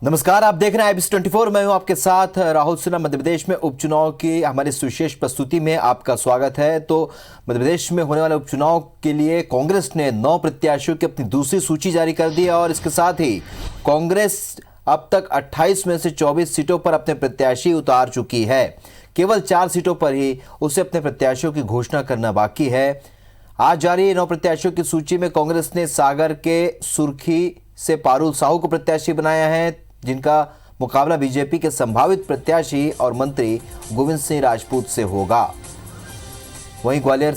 नमस्कार, आप देख रहे हैं IBC 24। मैं हूं आपके साथ राहुल सिन्हा। मध्य प्रदेश में उपचुनाव की हमारी इस विशेष प्रस्तुति में आपका स्वागत है। तो मध्य प्रदेश में होने वाले उपचुनाव के लिए कांग्रेस ने 9 प्रत्याशियों की अपनी दूसरी सूची जारी कर दी है और इसके साथ ही कांग्रेस अब तक 28 में से 24 सीटों पर अपने प्रत्याशी उतार चुकी है। केवल 4 सीटों पर ही उसे अपने प्रत्याशियों की घोषणा करना बाकी है। आज जारी 9 प्रत्याशियों की सूची में कांग्रेस ने सागर के सुर्खी से पारुल साहू को प्रत्याशी बनाया है, जिनका मुकाबला बीजेपी के संभावित प्रत्याशी और मंत्री गोविंद सिंह राजपूत से होगा। वहीं ग्वालियर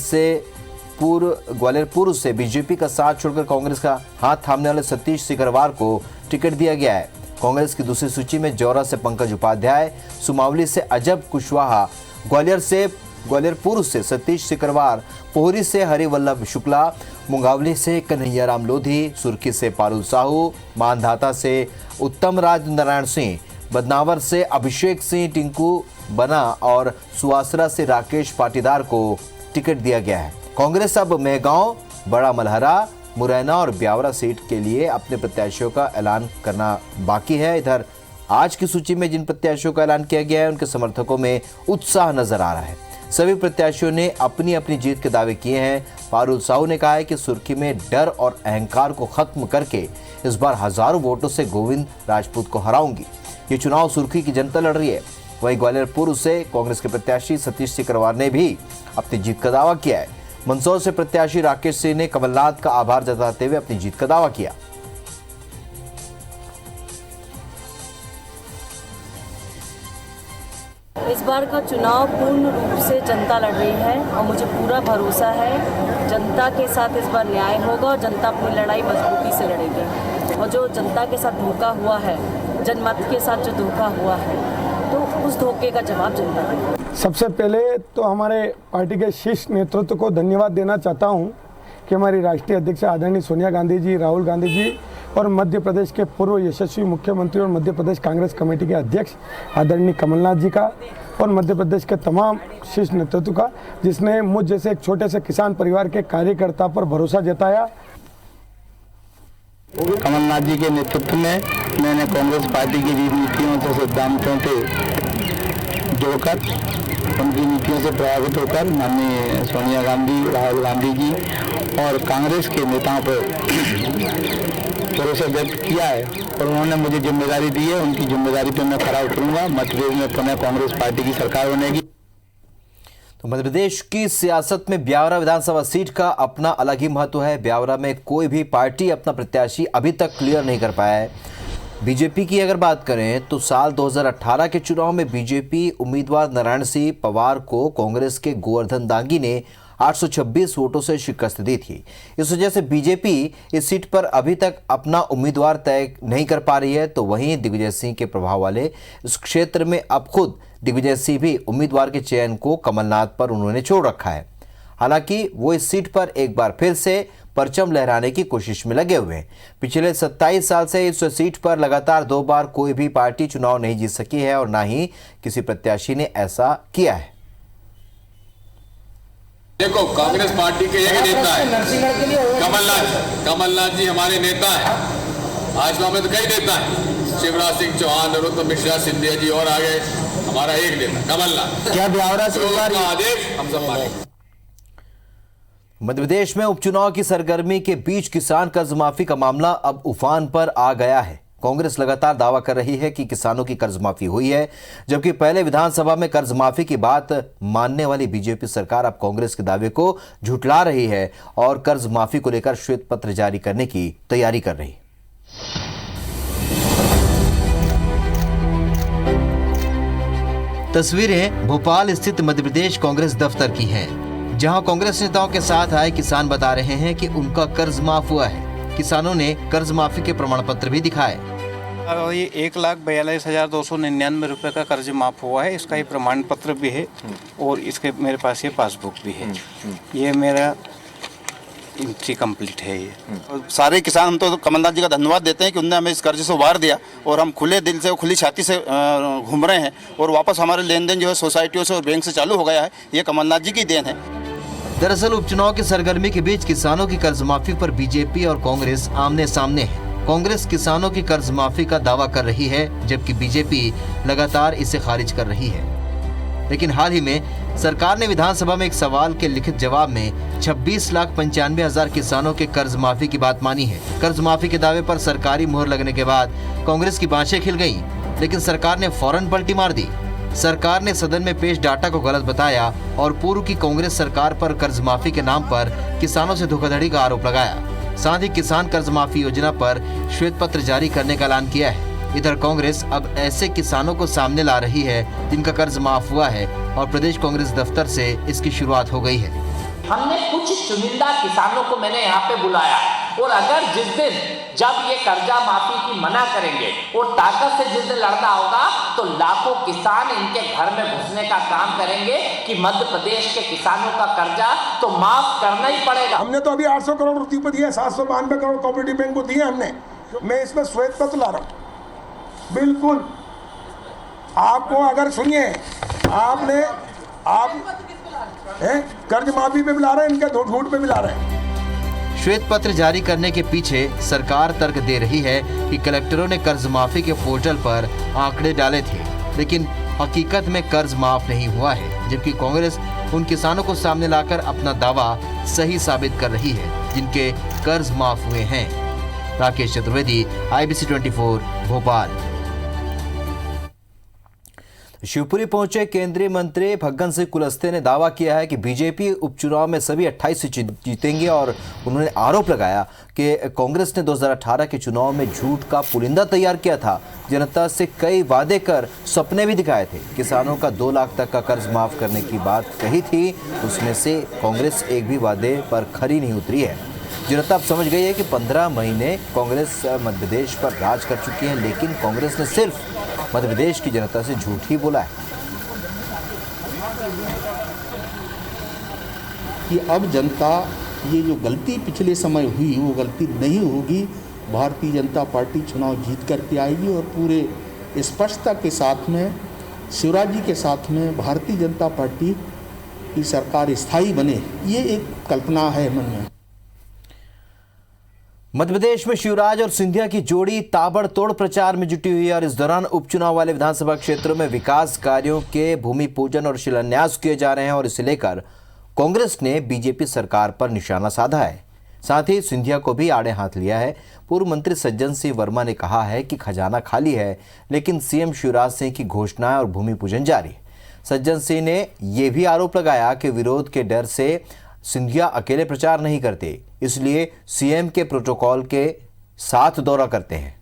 पूर्व से बीजेपी का साथ छोड़कर कांग्रेस का हाथ थामने वाले सतीश सिकरवार को टिकट दिया गया है। कांग्रेस की दूसरी सूची में जौरा से पंकज उपाध्याय, सुमावली से अजब कुशवाहा, ग्वालियर पूर्व से सतीश सिकरवार, पोहरी से हरिवल्लभ शुक्ला, मुंगावली से कन्हैयाराम लोधी, सुर्खी से पारुल साहू, मानधाता से उत्तम राज नारायण सिंह, बदनावर से अभिषेक सिंह टिंकू बना और सुवासरा से राकेश पाटीदार को टिकट दिया गया है। कांग्रेस अब मेहगांव, बड़ा मलहरा, मुरैना और ब्यावरा सीट के लिए अपने प्रत्याशियों का ऐलान करना बाकी है। इधर आज की सूची में जिन प्रत्याशियों का ऐलान किया गया है, उनके समर्थकों में उत्साह नजर आ रहा है। सभी प्रत्याशियों ने अपनी अपनी जीत के दावे किए हैं। पारुल साहू ने कहा है कि सुर्खी में डर और अहंकार को खत्म करके इस बार हजारों वोटों से गोविंद राजपूत को हराऊंगी। ये चुनाव सुर्खी की जनता लड़ रही है। वहीं ग्वालियर पूर्व से कांग्रेस के प्रत्याशी सतीश सिकरवार ने भी अपनी जीत का दावा किया है। मंदसौर से प्रत्याशी राकेश सिंह ने कमलनाथ का आभार जताते हुए अपनी जीत का दावा किया। इस बार का चुनाव पूर्ण रूप से जनता लड़ रही है और मुझे पूरा भरोसा है जनता के साथ इस बार न्याय होगा और जनता अपनी लड़ाई मजबूती से लड़ेगी। और जो जनता के साथ धोखा हुआ है, जनमत के साथ जो धोखा हुआ है, तो उस धोखे का जवाब जनता देगी। सबसे पहले तो हमारे पार्टी के शीर्ष नेतृत्व को धन्यवाद देना चाहता हूं कि हमारी राष्ट्रीय अध्यक्ष आदरणीय सोनिया गांधी जी, राहुल गांधी जी और मध्य प्रदेश के पूर्व यशस्वी मुख्यमंत्री और मध्य प्रदेश कांग्रेस कमेटी के अध्यक्ष आदरणीय कमलनाथ जी का और मध्य प्रदेश के तमाम शीर्ष नेतृत्व का, जिसने मुझ जैसे एक छोटे से किसान परिवार के कार्यकर्ता पर भरोसा जताया। कमलनाथ जी के नेतृत्व में मैंने कांग्रेस पार्टी की नीतियों से सिद्धांतों से जोड़कर, उनकी नीतियों से प्रभावित होकर माननीय सोनिया गांधी, राहुल गांधी जी और कांग्रेस के नेताओं पर भरोसा व्यक्त किया है और उन्होंने मुझे जिम्मेदारी दी है। उनकी जिम्मेदारी पर मैं खरा उतरूंगा। मध्य प्रदेश में पुनः कांग्रेस पार्टी की सरकार बनेगी। तो मध्य प्रदेश की सियासत में ब्यावरा विधानसभा सीट का अपना अलग ही महत्व है। ब्यावरा में कोई भी पार्टी अपना प्रत्याशी अभी तक क्लियर नहीं कर पाया है। बीजेपी की अगर बात करें तो साल 2018 के चुनाव में बीजेपी उम्मीदवार नारायण सिंह पवार को कांग्रेस के गोवर्धन दांगी ने 826 वोटों से शिकस्त दी थी। इस वजह से बीजेपी इस सीट पर अभी तक अपना उम्मीदवार तय नहीं कर पा रही है। तो वहीं दिग्विजय सिंह के प्रभाव वाले इस क्षेत्र में अब खुद दिग्विजय सिंह भी उम्मीदवार के चयन को कमलनाथ पर उन्होंने छोड़ रखा है। हालांकि वो इस सीट पर एक बार फिर से परचम लहराने की कोशिश में लगे हुए हैं। पिछले 27 साल से इस सीट पर लगातार 2 बार कोई भी पार्टी चुनाव नहीं जीत सकी है और ना ही किसी प्रत्याशी ने ऐसा किया है। देखो, कांग्रेस पार्टी के एक नेता है कमलनाथ जी हमारे नेता है। भाजपा में तो कई नेता है, शिवराज सिंह चौहान, नरोत्तम मिश्रा, सिंधिया जी और आगे हमारा एक नेता कमलनाथ। क्या ब्यावरा से आदेश हम सब मानेंगे। मध्य प्रदेश में उपचुनाव की सरगर्मी के बीच किसान कर्ज माफी का मामला अब उफान पर आ गया है। कांग्रेस लगातार दावा कर रही है कि किसानों की कर्ज माफी हुई है, जबकि पहले विधानसभा में कर्ज माफी की बात मानने वाली बीजेपी सरकार अब कांग्रेस के दावे को झुठला रही है और कर्ज माफी को लेकर श्वेत पत्र जारी करने की तैयारी कर रही है। तस्वीरें भोपाल स्थित मध्य प्रदेश कांग्रेस दफ्तर की हैं, जहां कांग्रेस नेताओं के साथ आए किसान बता रहे हैं कि उनका कर्ज माफ हुआ है। किसानों ने कर्ज माफी के प्रमाण पत्र भी दिखाए। ये 1,42,299 रुपए का कर्ज माफ हुआ है। इसका ये प्रमाण पत्र भी है और इसके मेरे पास ये पासबुक भी है। ये मेरा एंट्री कंप्लीट है। ये सारे किसान हम तो कमलनाथ जी का धन्यवाद देते हैं कि उन्होंने हमें इस कर्ज से उबार दिया और हम खुले दिल से, खुली छाती से घूम रहे हैं और वापस हमारे लेन देन जो है सोसाइटियों से और बैंक से चालू हो गया है। ये कमलनाथ जी की देन है। दरअसल उपचुनाव की सरगर्मी के बीच किसानों की कर्ज माफी पर बीजेपी और कांग्रेस आमने सामने है। कांग्रेस किसानों की कर्ज माफी का दावा कर रही है, जबकि बीजेपी लगातार इसे खारिज कर रही है। लेकिन हाल ही में सरकार ने विधानसभा में एक सवाल के लिखित जवाब में 26,95,000 किसानों के कर्ज माफी की बात मानी है। कर्ज माफी के दावे पर सरकारी मुहर लगने के बाद कांग्रेस की बाँछें खिल गईं, लेकिन सरकार ने फौरन पलटी मार दी। सरकार ने सदन में पेश डाटा को गलत बताया और पूर्व की कांग्रेस सरकार पर कर्ज माफी के नाम पर किसानों से धोखाधड़ी का आरोप लगाया। साथ ही किसान कर्ज माफी योजना पर श्वेत पत्र जारी करने का ऐलान किया है। इधर कांग्रेस अब ऐसे किसानों को सामने ला रही है जिनका कर्ज माफ हुआ है और प्रदेश कांग्रेस दफ्तर से इसकी शुरुआत हो गई है। हमने कुछ चुनिंदा किसानों को मैंने यहाँ पे बुलाया और अगर जिस दिन जब ये कर्जा माफी की मना करेंगे और ताकत से जिस दिन लड़ना होगा तो लाखों किसान इनके घर में घुसने का काम करेंगे कि मध्य प्रदेश के किसानों का कर्जा तो माफ करना ही पड़ेगा। हमने तो अभी 800 करोड़ रुपये को दिया, 792 करोड़ कोऑपरेटिव बैंक को दिए हमने। मैं इसमें श्वेत पत्र ला रहा हूँ। बिल्कुल आपको अगर सुनिए आप कर्ज माफी पे मिला रहे हैं, इनके झूठ पे मिला रहे हैं। श्वेत पत्र जारी करने के पीछे सरकार तर्क दे रही है कि कलेक्टरों ने कर्ज माफी के पोर्टल पर आंकड़े डाले थे, लेकिन हकीकत में कर्ज माफ नहीं हुआ है, जबकि कांग्रेस उन किसानों को सामने लाकर अपना दावा सही साबित कर रही है जिनके कर्ज माफ हुए हैं। राकेश चतुर्वेदी, IBC 24 भोपाल। शिवपुरी पहुंचे केंद्रीय मंत्री फग्गन सिंह कुलस्ते ने दावा किया है कि बीजेपी उपचुनाव में सभी 28 सीटें जीतेंगे और उन्होंने आरोप लगाया कि कांग्रेस ने 2018 के चुनाव में झूठ का पुलिंदा तैयार किया था। जनता से कई वादे कर सपने भी दिखाए थे। किसानों का 2 लाख तक का कर्ज माफ करने की बात कही थी, उसमें से कांग्रेस एक भी वादे पर खरी नहीं उतरी है। जनता अब समझ गई है कि 15 महीने कांग्रेस मध्य प्रदेश पर राज कर चुकी है, लेकिन कांग्रेस ने सिर्फ मध्य प्रदेश की जनता से झूठ ही बोला है कि अब जनता ये जो गलती पिछले समय हुई वो गलती नहीं होगी। भारतीय जनता पार्टी चुनाव जीत करके आएगी और पूरे स्पष्टता के साथ में शिवराज जी के साथ में भारतीय जनता पार्टी की सरकार स्थायी बने, ये एक कल्पना है मन में। मध्य प्रदेश में शिवराज और सिंधिया की जोड़ी ताबड़तोड़ प्रचार में जुटी हुई है और इस दौरान उपचुनाव वाले विधानसभा क्षेत्रों में विकास कार्यों के भूमि पूजन और शिलान्यास किए जा रहे हैं और इसे लेकर कांग्रेस ने बीजेपी सरकार पर निशाना साधा है। साथ ही सिंधिया को भी आड़े हाथ लिया है। पूर्व मंत्री सज्जन सिंह वर्मा ने कहा है कि खजाना खाली है, लेकिन सीएम शिवराज सिंह की घोषणाएं और भूमि पूजन जारी है। सज्जन सिंह ने यह भी आरोप लगाया कि विरोध के डर से सिंधिया अकेले प्रचार नहीं करते, इसलिए सीएम के प्रोटोकॉल के साथ दौरा करते हैं।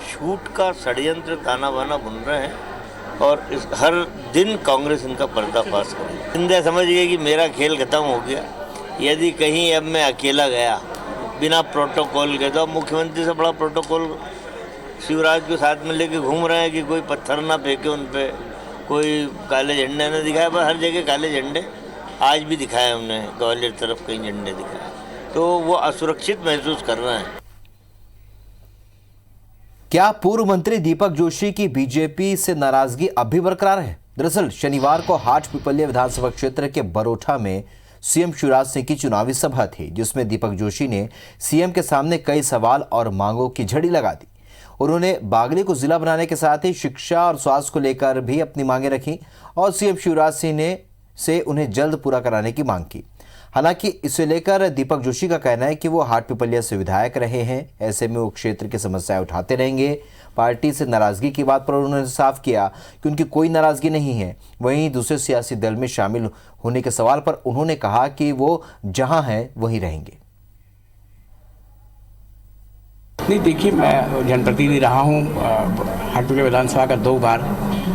झूठ का षड्यंत्र ताना बाना बुन रहे हैं और इस हर दिन कांग्रेस इनका पर्दाफाश करे। सिंधिया समझ गए कि मेरा खेल खत्म हो गया। यदि कहीं अब मैं अकेला गया बिना प्रोटोकॉल के, तो अब मुख्यमंत्री से बड़ा प्रोटोकॉल शिवराज के साथ में लेके घूम रहे हैं कि कोई पत्थर ना फेंके उन पे, कोई काले झंडे न दिखाए। पर हर जगह काले झंडे आज भी दिखाए हमने, ग्वालियर तरफ कई झंडे दिखाए, तो वो असुरक्षित महसूस कर रहे हैं। क्या पूर्व मंत्री दीपक जोशी की बीजेपी से नाराजगी अब भी बरकरार है? दरअसल शनिवार को हाट पिपलिया विधानसभा क्षेत्र के बरोठा में सीएम शिवराज सिंह की चुनावी सभा थी, जिसमें दीपक जोशी ने सीएम के सामने कई सवाल और मांगों की झड़ी लगा दी। उन्होंने बागली को जिला बनाने के साथ ही शिक्षा और स्वास्थ्य को लेकर भी अपनी मांगें रखी और सीएम शिवराज सिंह से उन्हें जल्द पूरा कराने की मांग की। हालांकि इसे लेकर दीपक जोशी का कहना है कि वो हाट पिपलिया से विधायक रहे हैं, ऐसे में वो क्षेत्र की समस्याएं उठाते रहेंगे। पार्टी से नाराजगी की बात पर उन्होंने साफ किया कि उनकी कोई नाराजगी नहीं है। वहीं दूसरे सियासी दल में शामिल होने के सवाल पर उन्होंने कहा कि वो जहां हैं वहीं रहेंगे। नहीं, देखिए, मैं जनप्रतिनिधि रहा हूँ हाट पिपलिया विधानसभा का 2 बार।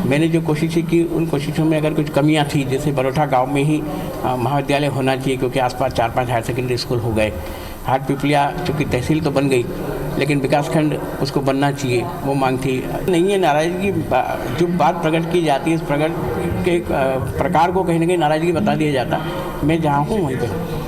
मैंने जो कोशिशें की उन कोशिशों में अगर कुछ कमियां थी, जैसे बरोठा गांव में ही महाविद्यालय होना चाहिए क्योंकि आसपास 4-5 हायर सेकेंडरी स्कूल हो गए। हाट पिपलिया चूँकि तहसील तो बन गई लेकिन विकासखंड उसको बनना चाहिए, वो मांग थी। नहीं है नाराज़गी, जो बात प्रकट की जाती है इस प्रकट के प्रकार को कहीं ना कहीं नाराज़गी बता दिया जाता। मैं जहाँ हूँ वहीं पर हूँ।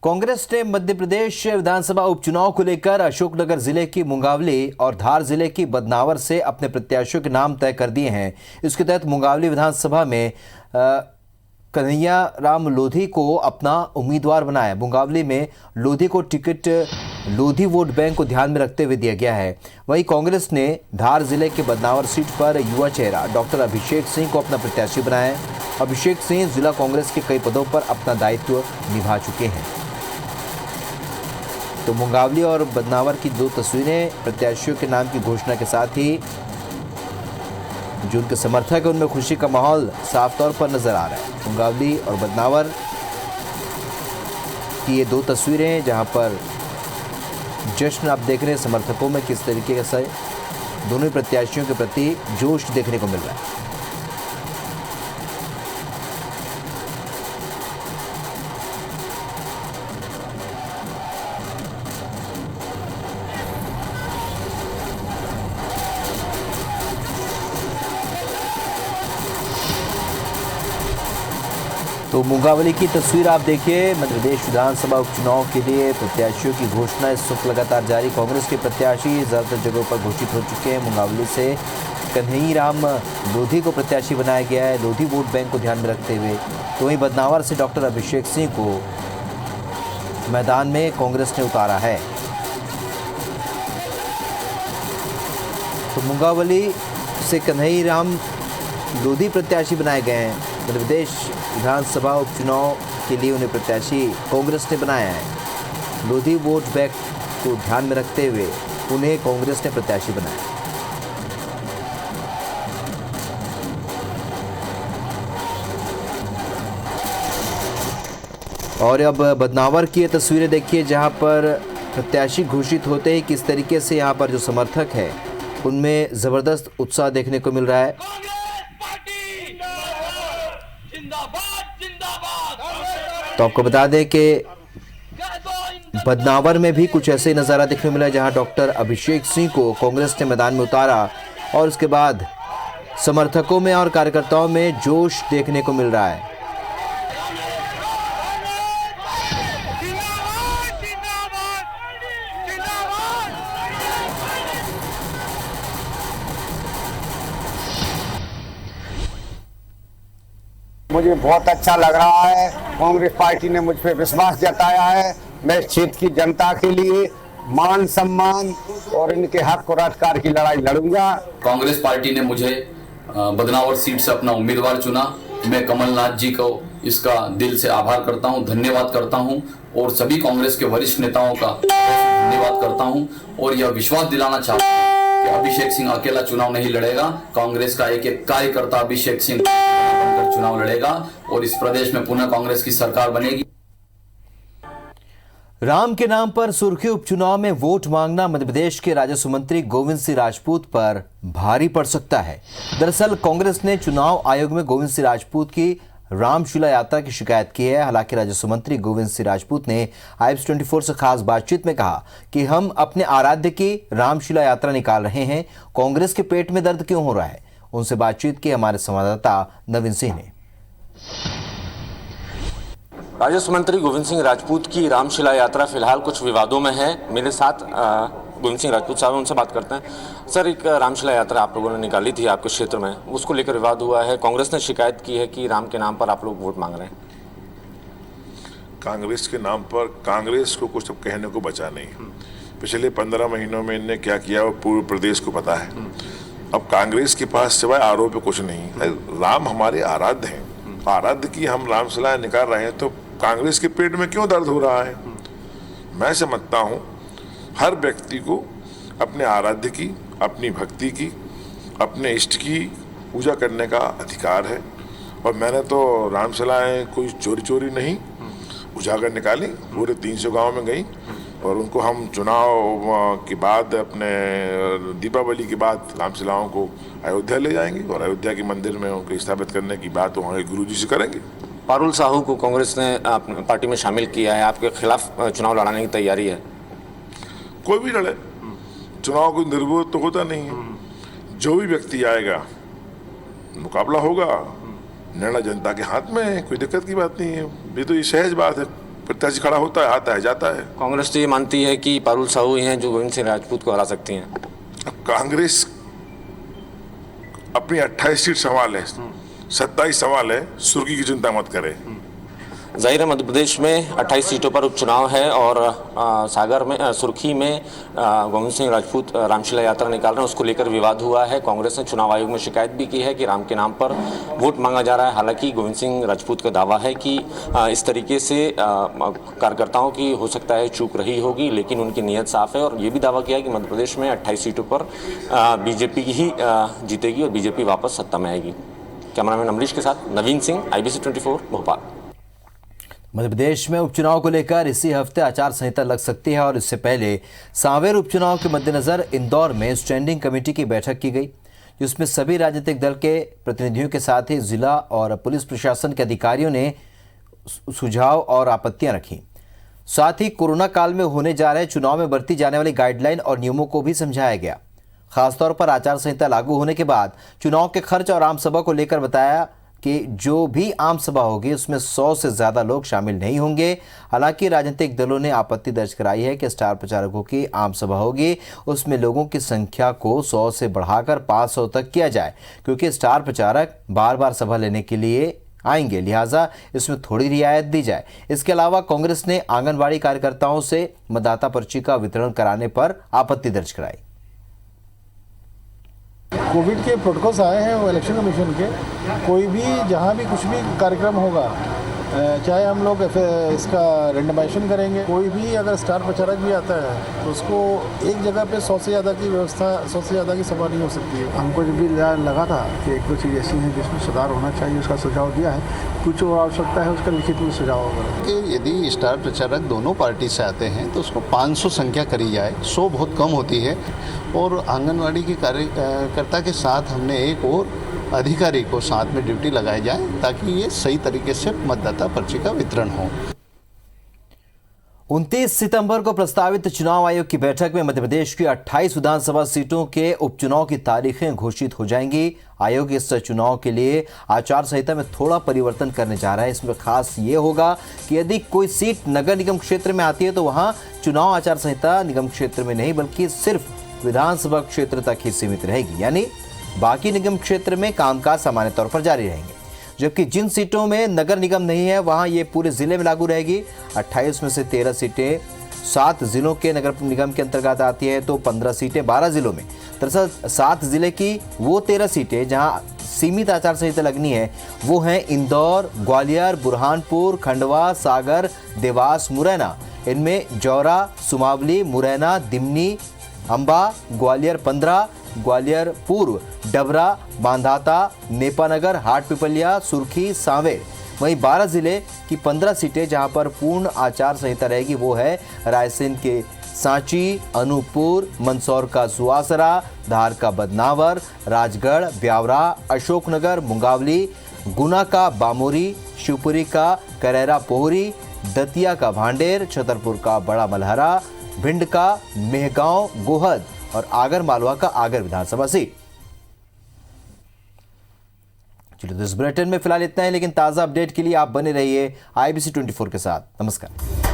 कांग्रेस ने मध्य प्रदेश विधानसभा उपचुनाव को लेकर अशोकनगर जिले की मुंगावली और धार जिले की बदनावर से अपने प्रत्याशियों के नाम तय कर दिए हैं। इसके तहत मुंगावली विधानसभा में कन्हैया राम लोधी को अपना उम्मीदवार बनाया। मुंगावली में लोधी को टिकट लोधी वोट बैंक को ध्यान में रखते हुए दिया गया है। वहीं कांग्रेस ने धार जिले के बदनावर सीट पर युवा चेहरा डॉक्टर अभिषेक सिंह को अपना प्रत्याशी बनाया है। अभिषेक सिंह जिला कांग्रेस के कई पदों पर अपना दायित्व निभा चुके हैं। तो मुंगावली और बदनावर की दो तस्वीरें प्रत्याशियों के नाम की घोषणा के साथ ही जो उनके समर्थक है उनमें खुशी का माहौल साफ तौर पर नजर आ रहा है। मुंगावली और बदनावर की ये दो तस्वीरें जहां पर जश्न आप देख रहे हैं समर्थकों में किस तरीके से दोनों ही प्रत्याशियों के प्रति जोश देखने को मिल रहा है। तो मुंगावली की तस्वीर आप देखिए। मध्य प्रदेश विधानसभा उपचुनाव के लिए प्रत्याशियों की घोषणा इस वक्त लगातार जारी। कांग्रेस के प्रत्याशी ज़्यादातर जगहों पर घोषित हो चुके हैं। मुंगावली से कन्हैया राम लोधी को प्रत्याशी बनाया गया है लोधी वोट बैंक को ध्यान में रखते हुए। तो वहीं बदनावर से डॉक्टर अभिषेक सिंह को मैदान में कांग्रेस ने उतारा है। तो मुंगावली से कन्हैया राम लोधी प्रत्याशी बनाए गए हैं। मध्य प्रदेश विधानसभा उपचुनाव के लिए उन्हें प्रत्याशी कांग्रेस ने बनाया है। लोधी वोट बैंक को ध्यान में रखते हुए उन्हें कांग्रेस ने प्रत्याशी बनाया। और अब बदनावर की ये तस्वीरें देखिए जहां पर प्रत्याशी घोषित होते ही किस तरीके से यहां पर जो समर्थक है उनमें ज़बरदस्त उत्साह देखने को मिल रहा है। तो आपको बता दें कि बदनावर में भी कुछ ऐसे नज़ारा देखने को मिला जहां डॉक्टर अभिषेक सिंह को कांग्रेस ने मैदान में उतारा और उसके बाद समर्थकों में और कार्यकर्ताओं में जोश देखने को मिल रहा है। मुझे बहुत अच्छा लग रहा है। कांग्रेस पार्टी ने मुझ पर विश्वास जताया है। मैं इस क्षेत्र की जनता के लिए मान सम्मान और इनके हक और अधिकार की लड़ाई लड़ूंगा। कांग्रेस पार्टी ने मुझे बदनावर सीट से अपना उम्मीदवार चुना। मैं कमलनाथ जी को इसका दिल से आभार करता हूं, धन्यवाद करता हूं और सभी कांग्रेस के वरिष्ठ नेताओं का धन्यवाद करता हूं और यह विश्वास दिलाना चाहता हूं कि अभिषेक सिंह अकेला चुनाव नहीं लड़ेगा। कांग्रेस का एक एक कार्यकर्ता अभिषेक सिंह बनकर चुनाव लड़ेगा और इस प्रदेश में पुनः कांग्रेस की सरकार बनेगी। राम के नाम पर सुर्खी उपचुनाव में वोट मांगना मध्य प्रदेश के राजस्व मंत्री गोविंद सिंह राजपूत पर भारी पड़ सकता है। दरअसल कांग्रेस ने चुनाव आयोग में गोविंद सिंह राजपूत की रामशिला यात्रा की शिकायत की है। हालांकि राजस्व मंत्री गोविंद सिंह राजपूत ने IPS24 से खास बातचीत में कहा कि हम अपने आराध्य की रामशिला यात्रा निकाल रहे हैं। कांग्रेस के पेट में दर्द क्यों हो रहा है? उनसे बातचीत की हमारे संवाददाता नवीन सिंह ने। राजस्व मंत्री गोविंद सिंह राजपूत की रामशिला यात्रा फिलहाल कुछ विवादों में है। मेरे साथ गोविंद सिंह राजपूत साहब, उनसे बात करते हैं। सर, एक रामशिला यात्रा आप लोगों ने निकाली थी आपके क्षेत्र में, उसको लेकर विवाद हुआ है। कांग्रेस ने शिकायत की है कि राम के नाम पर आप लोग वोट मांग रहे हैं। कांग्रेस के नाम पर कांग्रेस को कुछ अब कहने को बचा नहीं। पिछले 15 महीनों में इनने क्या किया वो पूरे प्रदेश को पता है। अब कांग्रेस के पास सिवाय आरोप कुछ नहीं है। राम हमारे आराध्य हैं, आराध्य की हम रामशिला निकाल रहे हैं, तो कांग्रेस के पेट में क्यों दर्द हो रहा है? मैं समझता हूँ हर व्यक्ति को अपने आराध्य की, अपनी भक्ति की, अपने इष्ट की पूजा करने का अधिकार है। और मैंने तो रामशिलाएं कोई चोरी चोरी नहीं उजागर निकाली, पूरे 300 गांव में गई और उनको हम चुनाव के बाद अपने दीपावली के बाद रामशिलाओं को अयोध्या ले जाएंगे और अयोध्या के मंदिर में उनको स्थापित करने की बात वहाँ के गुरु जी से करेंगे। पारुल साहू को कांग्रेस ने पार्टी में शामिल किया है, आपके खिलाफ चुनाव लड़ाने की तैयारी है। कोई भी लड़े, चुनाव कोई निर्विरोध तो होता नहीं है। जो भी व्यक्ति आएगा मुकाबला होगा, निर्णय जनता के हाथ में है, कोई दिक्कत की बात नहीं है। ये तो ये सहज बात है, प्रत्याशी खड़ा होता है, आता है, जाता है। कांग्रेस तो ये मानती है कि पारुल साहू ही हैं जो गोविंद सिंह राजपूत को हरा सकती हैं। अब कांग्रेस अपनी 28 सीट संभाले, 27 सवाल है, सुर्खी की चिंता मत करें। जाहिर है मध्य प्रदेश में 28 सीटों पर उपचुनाव है और सागर में सुर्खी में गोविंद सिंह राजपूत रामशिला यात्रा निकाल रहे हैं, उसको लेकर विवाद हुआ है। कांग्रेस ने चुनाव आयोग में शिकायत भी की है कि राम के नाम पर वोट मांगा जा रहा है। हालांकि गोविंद सिंह राजपूत का दावा है कि इस तरीके से कार्यकर्ताओं की हो सकता है चूक रही होगी, लेकिन उनकी नीयत साफ है। और ये भी दावा किया है कि मध्य प्रदेश में 28 सीटों पर बीजेपी ही जीतेगी और बीजेपी वापस सत्ता में आएगी। कैमरामैन अमरीश के साथ नवीन सिंह, IBC 24 भोपाल। मध्य प्रदेश में उपचुनाव को लेकर इसी हफ्ते आचार संहिता लग सकती है और इससे पहले सांवेर उपचुनाव के मद्देनजर इंदौर में स्टैंडिंग कमेटी की बैठक की गई, जिसमें सभी राजनीतिक दल के प्रतिनिधियों के साथ ही जिला और पुलिस प्रशासन के अधिकारियों ने सुझाव और आपत्तियां रखी। साथ ही कोरोना काल में होने जा रहे चुनाव में बरती जाने वाली गाइडलाइन और नियमों को भी समझाया गया। खासतौर पर आचार संहिता लागू होने के बाद चुनाव के खर्च और आम सभा को लेकर बताया कि जो भी आम सभा होगी उसमें 100 से ज्यादा लोग शामिल नहीं होंगे। हालांकि राजनीतिक दलों ने आपत्ति दर्ज कराई है कि स्टार प्रचारकों की आम सभा होगी उसमें लोगों की संख्या को 100 से बढ़ाकर 500 तक किया जाए, क्योंकि स्टार प्रचारक बार बार सभा लेने के लिए आएंगे, लिहाजा इसमें थोड़ी रियायत दी जाए। इसके अलावा कांग्रेस ने आंगनबाड़ी कार्यकर्ताओं से मतदाता पर्ची का वितरण कराने पर आपत्ति दर्ज कराई। कोविड के प्रोटोकॉल्स आए हैं वो इलेक्शन कमीशन के, कोई भी जहाँ भी कुछ भी कार्यक्रम होगा, चाहे हम लोग इसका रेंडमाइजेशन करेंगे, कोई भी अगर स्टार प्रचारक भी आता है तो उसको एक जगह पे 100 से ज़्यादा की व्यवस्था, 100 से ज़्यादा की सभा नहीं हो सकती है। हमको जब भी लगा था कि एक दो चीज़ ऐसी हैं जिसमें सुधार होना चाहिए, उसका सुझाव दिया है। कुछ और आवश्यकता है उसका लिखित में सुझाव होगा कि यदि स्टार प्रचारक दोनों पार्टी से आते हैं तो उसको 500 संख्या करी जाए। 100 बहुत कम होती है। और आंगनवाड़ी के कार्यकर्ता के साथ हमने एक और अधिकारी को साथ में ड्यूटी लगाई जाए ताकि ये सही तरीके से मतदाता पर्ची का वितरण हो। 29 सितंबर को प्रस्तावित चुनाव आयोग की बैठक में मध्य प्रदेश की 28 विधानसभा सीटों के उपचुनाव की तारीखें घोषित हो जाएंगी। आयोग इस चुनाव के लिए आचार संहिता में थोड़ा परिवर्तन करने जा रहा है। इसमें खास ये होगा कि यदि कोई सीट नगर निगम क्षेत्र में आती है तो वहां चुनाव आचार संहिता निगम क्षेत्र में नहीं बल्कि सिर्फ विधानसभा क्षेत्र तक ही सीमित रहेगी, यानी बाकी निगम क्षेत्र में कामकाज सामान्य तौर पर जारी रहेंगे। जबकि जिन सीटों में नगर निगम नहीं है वहां ये पूरे जिले में लागू रहेगी। 28 में से 13 सीटें 7 जिलों के नगर निगम के अंतर्गत आती है तो 15 सीटें 12 जिलों में। दरअसल 7 जिले की वो 13 सीटें जहां सीमित आचार संहिता लगनी है वो हैं इंदौर, ग्वालियर, बुरहानपुर, खंडवा, सागर, देवास, मुरैना। इनमें जौरा, सुमावली, मुरैना, दिमनी, अंबा, ग्वालियर 15, ग्वालियर पूर्व, डबरा, बांधाता, नेपानगर, हाटपिपलिया, सुर्खी, सांवेर। वहीं 12 जिले की 15 सीटें जहां पर पूर्ण आचार संहिता रहेगी वो है रायसेन के सांची, अनूपपुर, मंदसौर का सुवासरा, धार का बदनावर, राजगढ़, ब्यावरा, अशोकनगर, मुंगावली, गुना का बामोरी, शिवपुरी का करेरा पोहरी, दतिया का भांडेर, छतरपुर का बड़ा मलहरा, भिंड का मेहगांव, गोहद और आगर मालवा का आगर विधानसभा सीट। चलिए इस बुलेटिन में फिलहाल इतना है, लेकिन ताज़ा अपडेट के लिए आप बने रहिए IBC 24 के साथ। नमस्कार।